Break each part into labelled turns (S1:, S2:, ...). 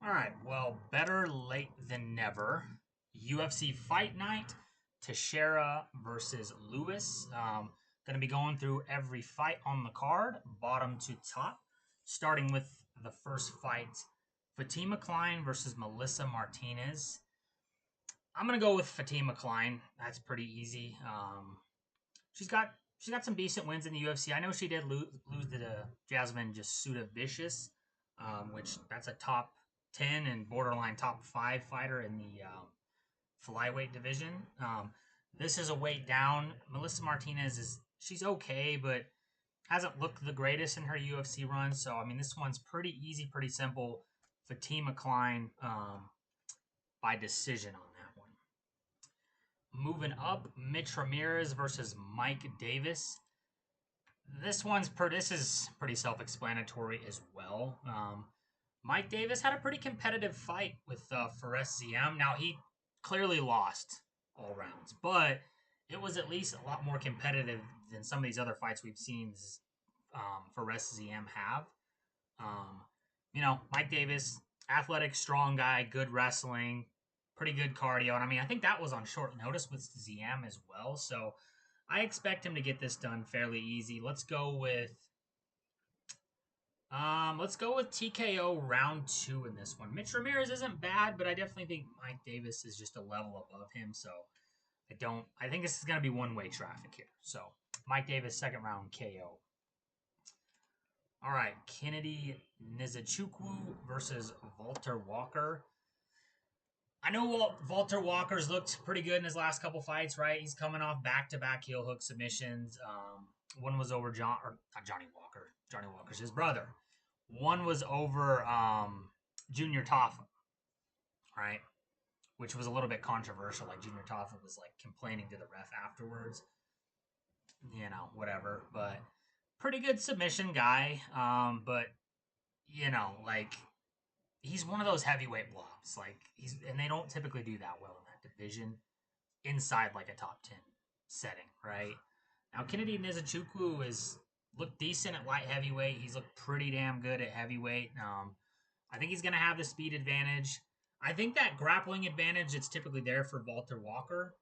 S1: All right, well, better late than never. UFC Fight Night, Texeira versus Lewis. Going to be going through every fight on the card, bottom to top, starting with the first fight Fatima Klein versus Melissa Martinez. I'm going to go with Fatima Klein. That's pretty easy. She's got some decent wins in the UFC. I know she did lose to Jasmine Jasuda Vicious, which that's a top 10 and borderline top 5 fighter in the flyweight division. This is a weight down. Melissa Martinez she's okay, but hasn't looked the greatest in her UFC run. So I mean, this one's pretty easy, pretty simple. Fatima Klein by decision on that one. Moving up, Mitch Ramirez versus Mike Davis. This is pretty self-explanatory as well. Mike Davis had a pretty competitive fight with Fares Ziam. Now he clearly lost all rounds, but it was at least a lot more competitive than some of these other fights we've seen Fares Ziam have. Mike Davis, athletic, strong guy, good wrestling, pretty good cardio, and I mean I think that was on short notice with Ziam as well. So I expect him to get this done fairly easy. Let's go with TKO round 2 in this one. Mitch Ramirez isn't bad, but I definitely think Mike Davis is just a level above him. So I think this is going to be one-way traffic here. So Mike Davis, second round KO. All right, Kennedy Nzechukwu versus Walter Walker. I know Walter Walker's looked pretty good in his last couple fights, right? He's coming off back-to-back heel hook submissions. One was over not Johnny Walker. Johnny Walker's his brother. One was over Junior Taffa, right? Which was a little bit controversial. Like Junior Taffa was like complaining to the ref afterwards. Whatever. But pretty good submission guy. But like he's one of those heavyweight blobs. And they don't typically do that well in that division inside like a top 10 setting, right? Now Kennedy Nzechukwu is looked decent at light heavyweight. He's looked pretty damn good at heavyweight. I think he's going to have the speed advantage. I think that grappling advantage that's typically there for Walter Walker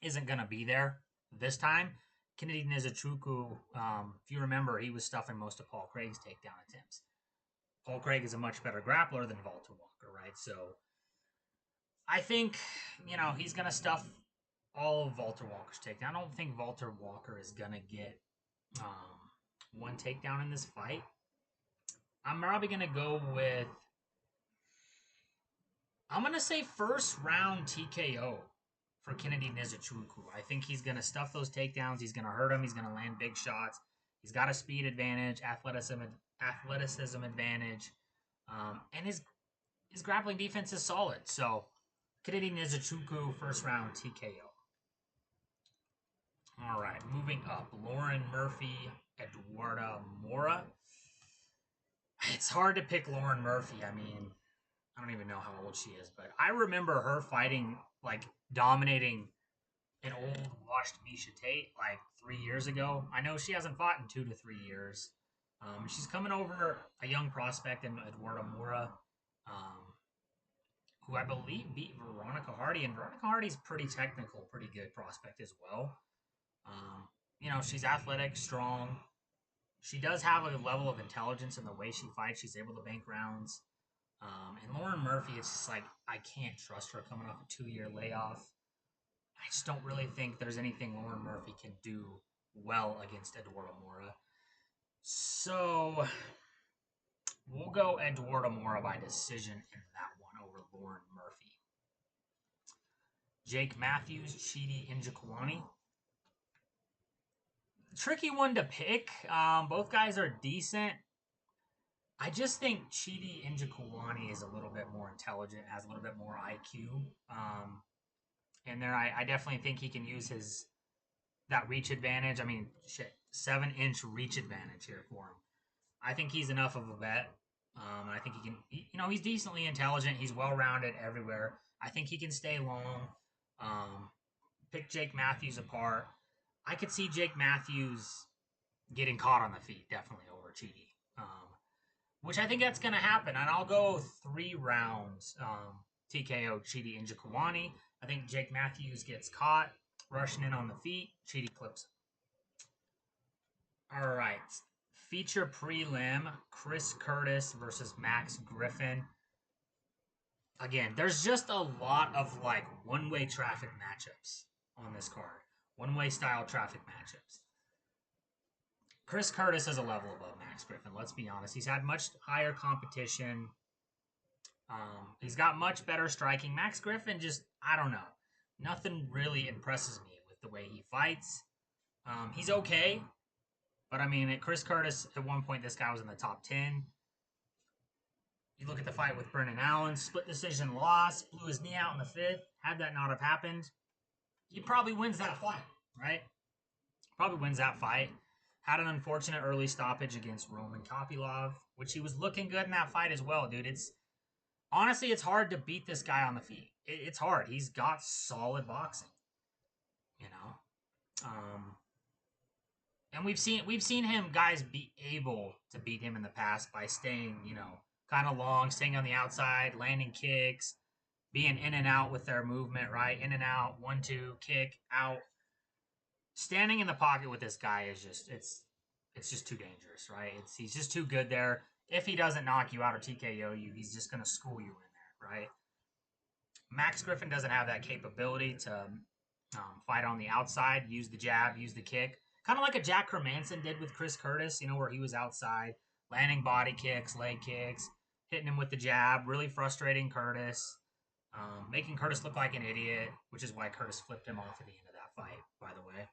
S1: isn't going to be there this time. Kennedy Nzechukwu, if you remember, he was stuffing most of Paul Craig's takedown attempts. Paul Craig is a much better grappler than Walter Walker, right? So I think, he's going to stuff all of Walter Walker's takedown. I don't think Walter Walker is going to get one takedown in this fight. I'm probably going to go with, I'm going to say first round TKO for Kennedy Nzechukwu. I think he's going to stuff those takedowns. He's going to hurt him. He's going to land big shots. He's got a speed advantage, athleticism advantage, and his grappling defense is solid. So Kennedy Nzechukwu, first round TKO. All right, moving up, Lauren Murphy, Eduarda Mora. It's hard to pick Lauren Murphy. I mean, I don't even know how old she is, but I remember her fighting, dominating an old washed Misha Tate 3 years ago. I know she hasn't fought in 2 to 3 years. She's coming over a young prospect in Eduarda Mora, who I believe beat Veronica Hardy, and Veronica Hardy's pretty technical, pretty good prospect as well. She's athletic, strong. She does have a level of intelligence in the way she fights. She's able to bank rounds. And Lauren Murphy, it's just I can't trust her coming off a 2-year layoff. I just don't really think there's anything Lauren Murphy can do well against Eduarda Mora. So we'll go Eduarda Mora by decision in that one over Lauren Murphy. Jake Matthews, Chidi Njokuani. Tricky one to pick. Both guys are decent. I just think Chidi Njokuani is a little bit more intelligent, has a little bit more IQ. And there, I definitely think he can use that reach advantage. I mean, 7-inch reach advantage here for him. I think he's enough of a vet. I think he can, he's decently intelligent. He's well-rounded everywhere. I think he can stay long. Pick Jake Matthews apart. I could see Jake Matthews getting caught on the feet, definitely over Chidi. which I think that's going to happen. And I'll go 3 rounds. TKO Chidi Njokuani. I think Jake Matthews gets caught rushing in on the feet. Chidi clips him. All right. Feature prelim, Chris Curtis versus Max Griffin. Again, there's just a lot of like one-way traffic matchups on this card. One-way style traffic matchups. Chris Curtis is a level above Max Griffin, let's be honest. He's had much higher competition. He's got much better striking. Max Griffin just, I don't know. Nothing really impresses me with the way he fights. He's okay. But I mean, at Chris Curtis, at one point, this guy was in the top 10. You look at the fight with Brennan Allen, split decision loss, blew his knee out in the 5th. Had that not have happened, he probably wins that fight, right? Probably wins that fight. Had an unfortunate early stoppage against Roman Kopylov, which he was looking good in that fight as well, dude. Honestly, it's hard to beat this guy on the feet. It's hard. He's got solid boxing, you know. And we've seen him guys be able to beat him in the past by staying, you know, kind of long, staying on the outside, landing kicks, being in and out with their movement, right? In and out, 1-2, kick, out. Standing in the pocket with this guy is just it's just too dangerous, right? He's just too good there. If he doesn't knock you out or TKO you, he's just gonna school you in there, right? Max Griffin doesn't have that capability to fight on the outside, use the jab, use the kick. Kind of like a Jack Hermanson did with Chris Curtis, you know, where he was outside, landing body kicks, leg kicks, hitting him with the jab, really frustrating Curtis, making Curtis look like an idiot, which is why Curtis flipped him off at the end of that fight, by the way.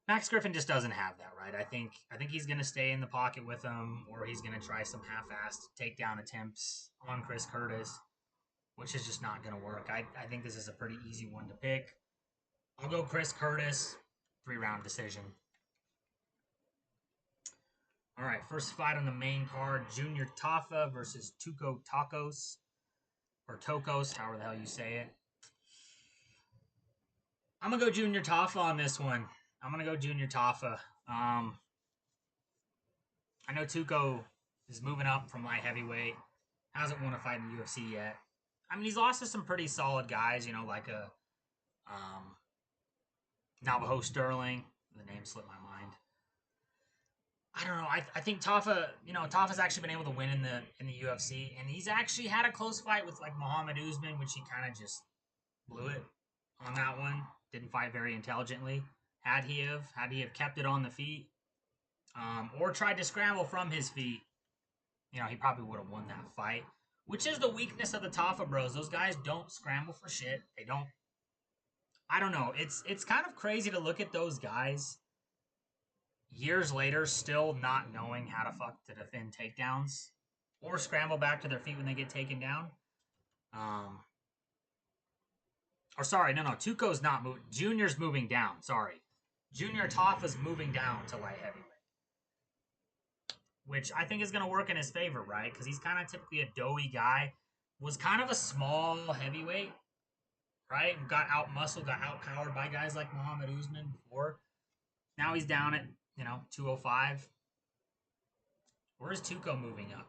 S1: Max Griffin just doesn't have that, right? I think he's going to stay in the pocket with him, or he's going to try some half-assed takedown attempts on Chris Curtis, which is just not going to work. I think this is a pretty easy one to pick. I'll go Chris Curtis, 3-round decision. All right, first fight on the main card, Junior Tafa versus Tuco Tacos, or Tokos, however the hell you say it. I'm going to go Junior Tafa on this one. I'm going to go Junior Tafa. I know Tuco is moving up from light heavyweight. Hasn't won a fight in the UFC yet. I mean, he's lost to some pretty solid guys, you know, like a Navajo Sterling. The name slipped my mind. I don't know. I think Tafa, you know, Tafa's actually been able to win in the UFC, and he's actually had a close fight with like Muhammad Usman, which he kind of just blew it on that one. Didn't fight very intelligently. Had he have kept it on the feet, or tried to scramble from his feet, you know, he probably would have won that fight. Which is the weakness of the Tafa bros. Those guys don't scramble for shit. They don't. I don't know. It's kind of crazy to look at those guys years later still not knowing how to fuck to defend takedowns or scramble back to their feet when they get taken down. Or sorry, no, Tuco's not moving. Junior's moving down. Sorry. Junior Tafa's moving down to light heavyweight, which I think is going to work in his favor, right? Because he's kind of typically a doughy guy. Was kind of a small heavyweight, right? Got out-muscled, got out-powered by guys like Muhammad Usman before. Now he's down at, you know, 205. Where is Tuco moving up?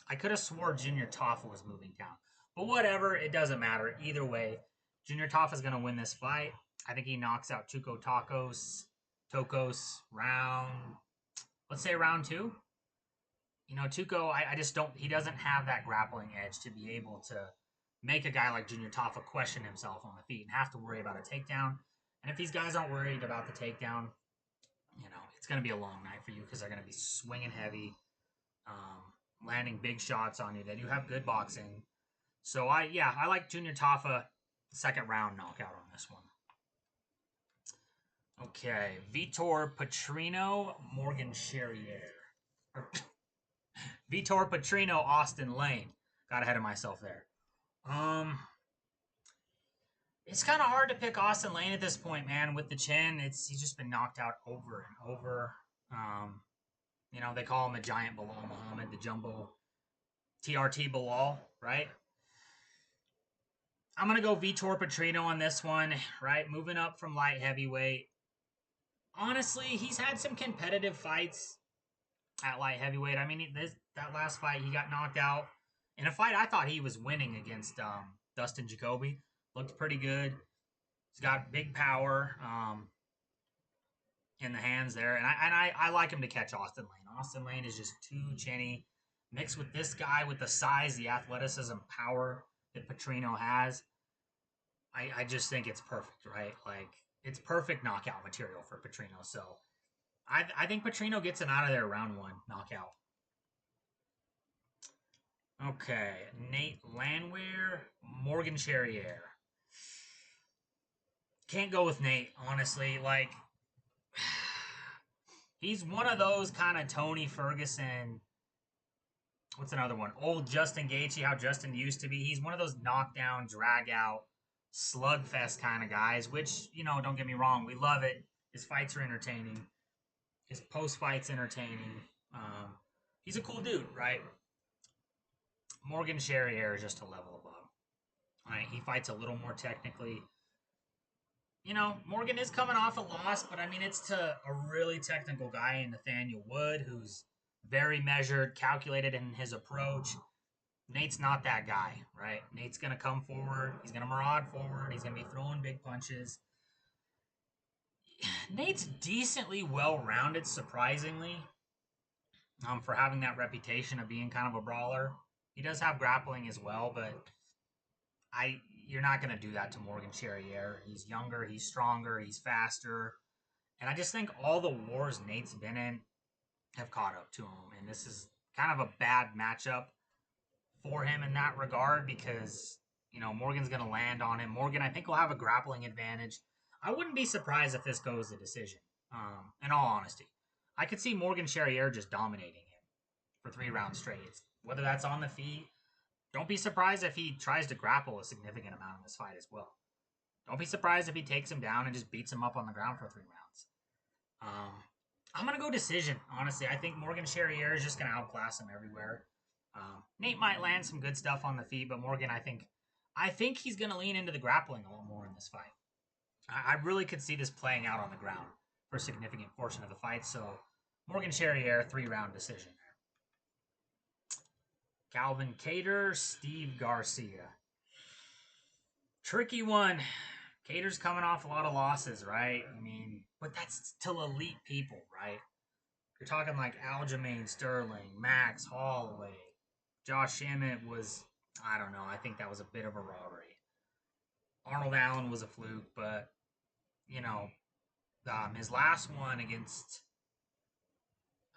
S1: I could have swore Junior Tafa was moving down. But whatever, it doesn't matter. Either way, Junior Tafa is going to win this fight. I think he knocks out Tuco Tokos round, let's say round 2. You know, Tuco, I just don't, he doesn't have that grappling edge to be able to make a guy like Junior Tafa question himself on the feet and have to worry about a takedown. And if these guys aren't worried about the takedown, you know, it's going to be a long night for you because they're going to be swinging heavy, landing big shots on you. They do have good boxing. So, I like Junior Tafa, second round knockout on this one. Okay, Vitor Petrino, Morgan Charrier. Vitor Petrino, Austin Lane. Got ahead of myself there. It's kind of hard to pick Austin Lane at this point, man. With the chin, he's just been knocked out over and over. You know, they call him a giant Bilal Muhammad, the jumbo TRT Bilal, right? I'm going to go Vitor Petrino on this one, right? Moving up from light heavyweight. Honestly, he's had some competitive fights at light heavyweight. I mean, that last fight, he got knocked out. In a fight I thought he was winning against Dustin Jacoby. Looked pretty good. He's got big power in the hands there. And I like him to catch Austin Lane. Austin Lane is just too chinny. Mixed with this guy with the size, the athleticism, power that Petrino has. I just think it's perfect, right? Like, it's perfect knockout material for Petrino. So I think Petrino gets him out of there round 1 knockout. Okay, Nate Landwehr, Morgan Charrier. Can't go with Nate, honestly. Like, he's one of those kind of Tony Ferguson. What's another one? Old Justin Gaethje, how Justin used to be. He's one of those knockdown, drag out, slugfest kind of guys, which, you know, don't get me wrong, we love it. His fights are entertaining. His post-fight's entertaining. He's a cool dude, right? Morgan Charrier is just a level above. All right, he fights a little more technically. You know, Morgan is coming off a loss, but I mean, it's to a really technical guy in Nathaniel Wood, who's very measured, calculated in his approach. Nate's not that guy, right? Nate's going to come forward. He's going to maraud forward. He's going to be throwing big punches. Nate's decently well-rounded, surprisingly, for having that reputation of being kind of a brawler. He does have grappling as well, but you're not going to do that to Morgan Charrier. He's younger, he's stronger, he's faster. And I just think all the wars Nate's been in have caught up to him. And this is kind of a bad matchup for him in that regard because, you know, Morgan's going to land on him. Morgan, I think, will have a grappling advantage. I wouldn't be surprised if this goes to decision, in all honesty. I could see Morgan Charrier just dominating him for 3 rounds straight. Whether that's on the feet. Don't be surprised if he tries to grapple a significant amount in this fight as well. Don't be surprised if he takes him down and just beats him up on the ground for 3 rounds. I'm going to go decision, honestly. I think Morgan Charrier is just going to outclass him everywhere. Nate might land some good stuff on the feet, but Morgan, I think he's going to lean into the grappling a little more in this fight. I really could see this playing out on the ground for a significant portion of the fight. So Morgan Charrier, 3-round decision. Calvin Kattar, Steve Garcia. Tricky one. Kattar's coming off a lot of losses, right? I mean, but that's to elite people, right? You're talking like Aljamain Sterling, Max Holloway, Josh Emmett was, I don't know, I think that was a bit of a robbery. Arnold Allen was a fluke, but, you know, his last one against,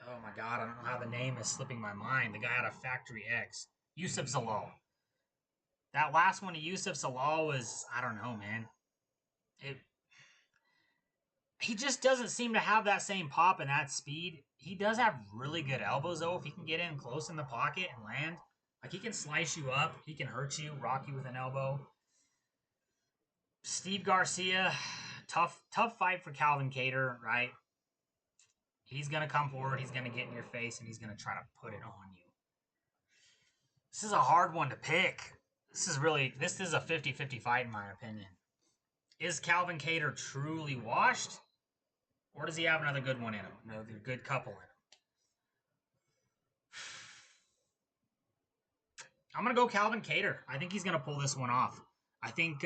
S1: oh my God, I don't know how the name is slipping my mind. The guy out of Factory X, Yusuf Zalal. That last one to Yusuf Zalal was, I don't know, man. He just doesn't seem to have that same pop and that speed. He does have really good elbows, though, if he can get in close in the pocket and land. Like, he can slice you up. He can hurt you, rock you with an elbow. Steve Garcia, tough fight for Calvin Kattar, right? He's going to come forward. He's going to get in your face, and he's going to try to put it on you. This is a hard one to pick. This is a 50-50 fight, in my opinion. Is Calvin Kattar truly washed? Or does he have another good one in him? Another good couple in him? I'm going to go Calvin Kattar. I think he's going to pull this one off. I think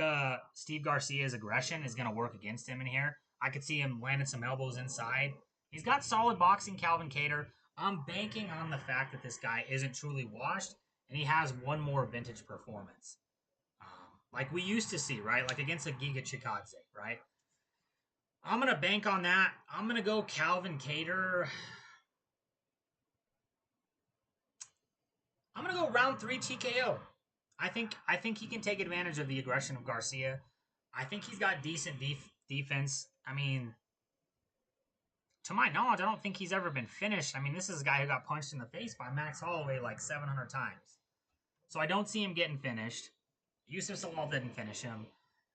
S1: Steve Garcia's aggression is going to work against him in here. I could see him landing some elbows inside. He's got solid boxing, Calvin Kattar. I'm banking on the fact that this guy isn't truly washed, and he has one more vintage performance. Like we used to see, right? Like against a Giga Chikadze, right? I'm going to bank on that. I'm going to go Calvin Kattar. I'm going to go round 3 TKO. I think he can take advantage of the aggression of Garcia. I think he's got decent defense. I mean, to my knowledge, I don't think he's ever been finished. I mean, this is a guy who got punched in the face by Max Holloway like 700 times. So I don't see him getting finished. Yusuf Zalal didn't finish him.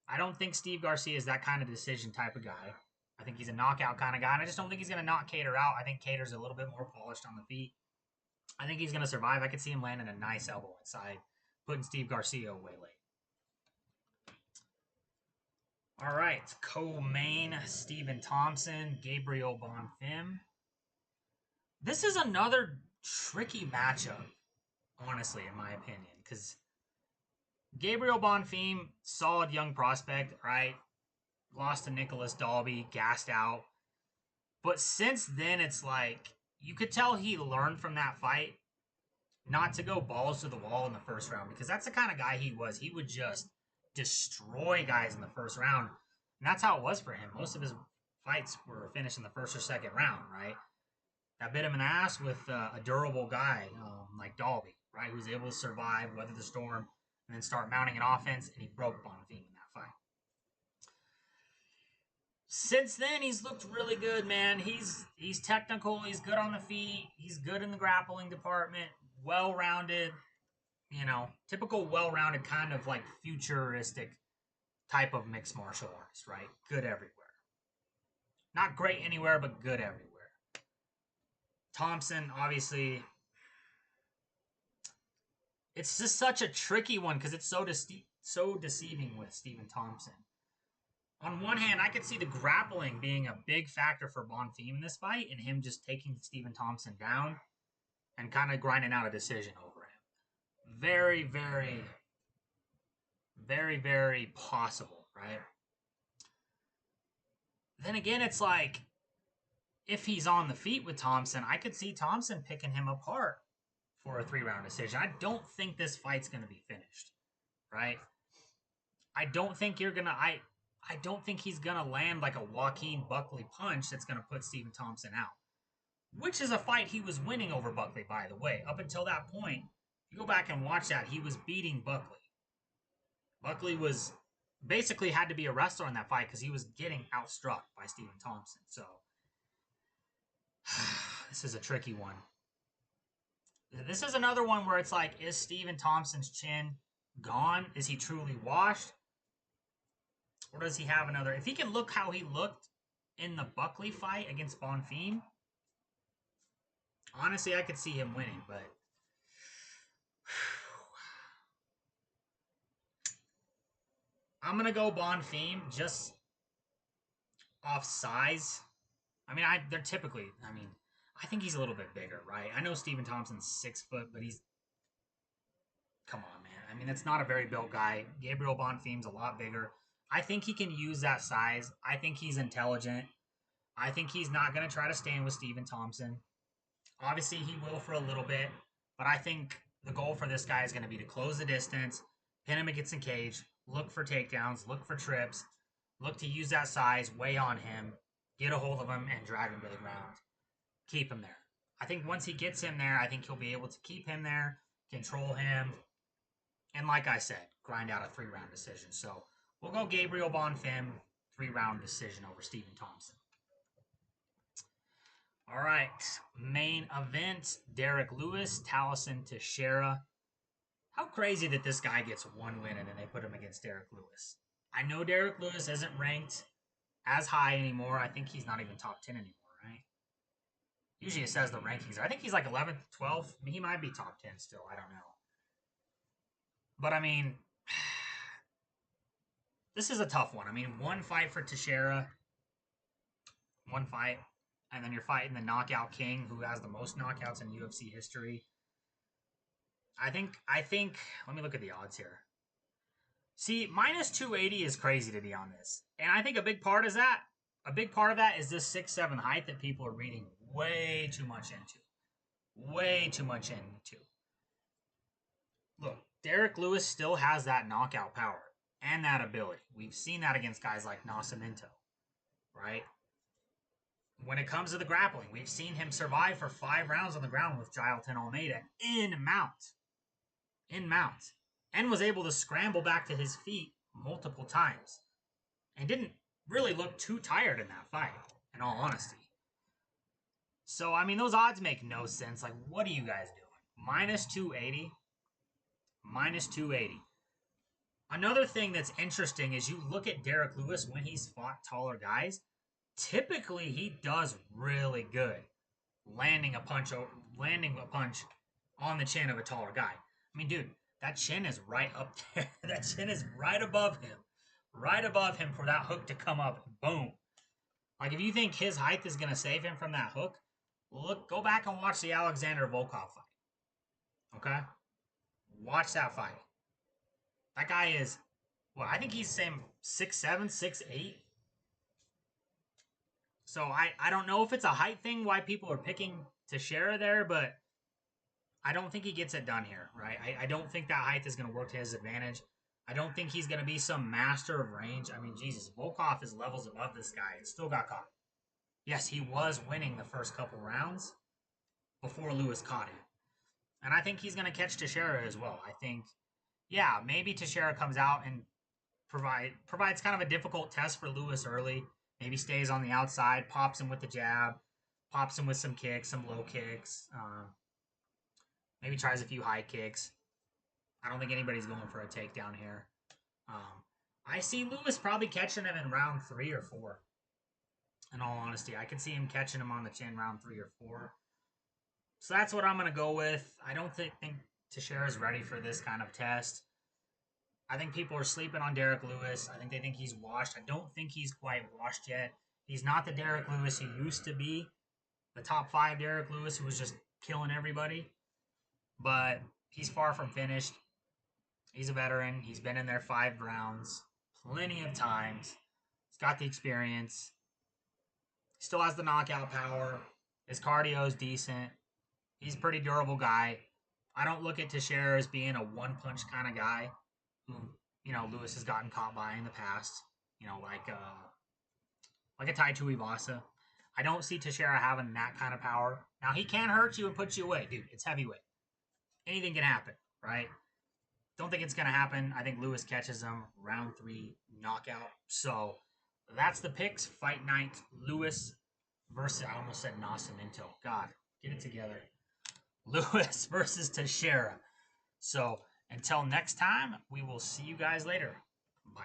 S1: I don't think Steve Garcia is that kind of decision type of guy. I think he's a knockout kind of guy, and I just don't think he's going to knock Kattar out. I think Kattar's a little bit more polished on the feet. I think he's going to survive. I could see him landing a nice elbow inside, putting Steve Garcia away late. All right, co-main, Stephen Thompson, Gabriel Bonfim. This is another tricky matchup, honestly, in my opinion, because Gabriel Bonfim, solid young prospect, right? Lost to Nicholas Dalby, gassed out. But since then, it's like you could tell he learned from that fight not to go balls to the wall in the first round because that's the kind of guy he was. He would just destroy guys in the first round. And that's how it was for him. Most of his fights were finished in the first or second round, right? That bit him in the ass with a durable guy like Dalby, right? Who was able to survive, weather the storm, and then start mounting an offense, and he broke Bonfim in that fight. Since then, he's looked really good, man. He's technical. He's good on the feet. He's good in the grappling department. Well-rounded. You know, typical well-rounded kind of like futuristic type of mixed martial artist, right? Good everywhere. Not great anywhere, but good everywhere. Thompson, obviously, it's just such a tricky one because it's so deceiving with Stephen Thompson. On one hand, I could see the grappling being a big factor for Bonfim in this fight and him just taking Stephen Thompson down and kind of grinding out a decision over him. Very, very, very, very possible, right? Then again, it's like, if he's on the feet with Thompson, I could see Thompson picking him apart for a 3-round decision. I don't think this fight's going to be finished, right? I don't think I don't think he's going to land like a Joaquin Buckley punch that's going to put Stephen Thompson out. Which is a fight he was winning over Buckley, by the way. Up until that point, if you go back and watch that, he was beating Buckley. Buckley was basically had to be a wrestler in that fight because he was getting outstruck by Stephen Thompson. So, this is a tricky one. This is another one where it's like, is Stephen Thompson's chin gone? Is he truly washed? Or does he have another? If he can look how he looked in the Buckley fight against Bonfim, honestly, I could see him winning, but I'm going to go Bonfim just off size. I mean, they're typically, I think he's a little bit bigger, right? I know Stephen Thompson's 6 foot, but he's, come on, man. I mean, that's not a very built guy. Gabriel Bonfim's a lot bigger. I think he can use that size. I think he's intelligent. I think he's not going to try to stand with Stephen Thompson. Obviously, he will for a little bit, but I think the goal for this guy is going to be to close the distance, pin him against the cage, look for takedowns, look for trips, look to use that size, weigh on him, get a hold of him, and drag him to the ground. Keep him there. I think once he gets him there, I think he'll be able to keep him there, control him, and like I said, grind out a 3-round decision. So we'll go Gabriel Bonfim, 3-round decision over Stephen Thompson. All right, main event, Derek Lewis, Taliesin Texeira. How crazy that this guy gets one win and then they put him against Derek Lewis. I know Derek Lewis isn't ranked as high anymore. I think he's not even top 10 anymore, right? Usually it says the rankings. I think he's like 11th, 12th. I mean, he might be top 10 still. I don't know. But, I mean, this is a tough one. I mean, one fight for Texeira. One fight. And then you're fighting the knockout king who has the most knockouts in UFC history. I think, let me look at the odds here. See, minus 280 is crazy to be on this. And I think a big part of that is this 6'7" height that people are reading way too much into. Way too much into. Look, Derek Lewis still has that knockout power and that ability. We've seen that against guys like Nascimento, right? When it comes to the grappling, we've seen him survive for 5 rounds on the ground with Jailton Almeida in mount. And was able to scramble back to his feet multiple times. And didn't really look too tired in that fight, in all honesty. So, I mean, those odds make no sense. Like, what are you guys doing? Minus 280? Minus 280. Another thing that's interesting is you look at Derek Lewis when he's fought taller guys. Typically, he does really good landing a punch on the chin of a taller guy. I mean, dude, that chin is right up there. That chin is right above him. Right above him for that hook to come up. Boom. Like, if you think his height is going to save him from that hook, Look, go back and watch the Alexander Volkov fight. Okay? Watch that fight. That guy is, well, I think he's the same 6'7", 6'8". So I don't know if it's a height thing why people are picking Texeira there, but I don't think he gets it done here, right? I don't think that height is going to work to his advantage. I don't think he's going to be some master of range. I mean, Jesus, Volkov is levels above this guy and still got caught. Yes, he was winning the first couple rounds before Lewis caught him. And I think he's going to catch Texeira as well. I think, yeah, maybe Texeira comes out and provides kind of a difficult test for Lewis early. Maybe stays on the outside, pops him with the jab, pops him with some kicks, some low kicks. Maybe tries a few high kicks. I don't think anybody's going for a takedown here. I see Lewis probably catching him in round 3 or 4. In all honesty, I can see him catching him on the chin round 3 or 4. So that's what I'm going to go with. I don't think Texeira is ready for this kind of test. I think people are sleeping on Derek Lewis. I think they think he's washed. I don't think he's quite washed yet. He's not the Derek Lewis he used to be. The top 5 Derek Lewis who was just killing everybody. But he's far from finished. He's a veteran. He's been in there 5 rounds. Plenty of times. He's got the experience. Still has the knockout power. His cardio is decent. He's a pretty durable guy. I don't look at Texeira as being a one-punch kind of guy who, Lewis has gotten caught by in the past. Like a Tai Tuivasa. I don't see Texeira having that kind of power. Now, he can hurt you and put you away. Dude, it's heavyweight. Anything can happen, right? Don't think it's going to happen. I think Lewis catches him round 3 knockout. So that's the picks. Fight night. Lewis versus, I almost said Nascimento. God, get it together. Lewis versus Texeira. So until next time, we will see you guys later. Bye.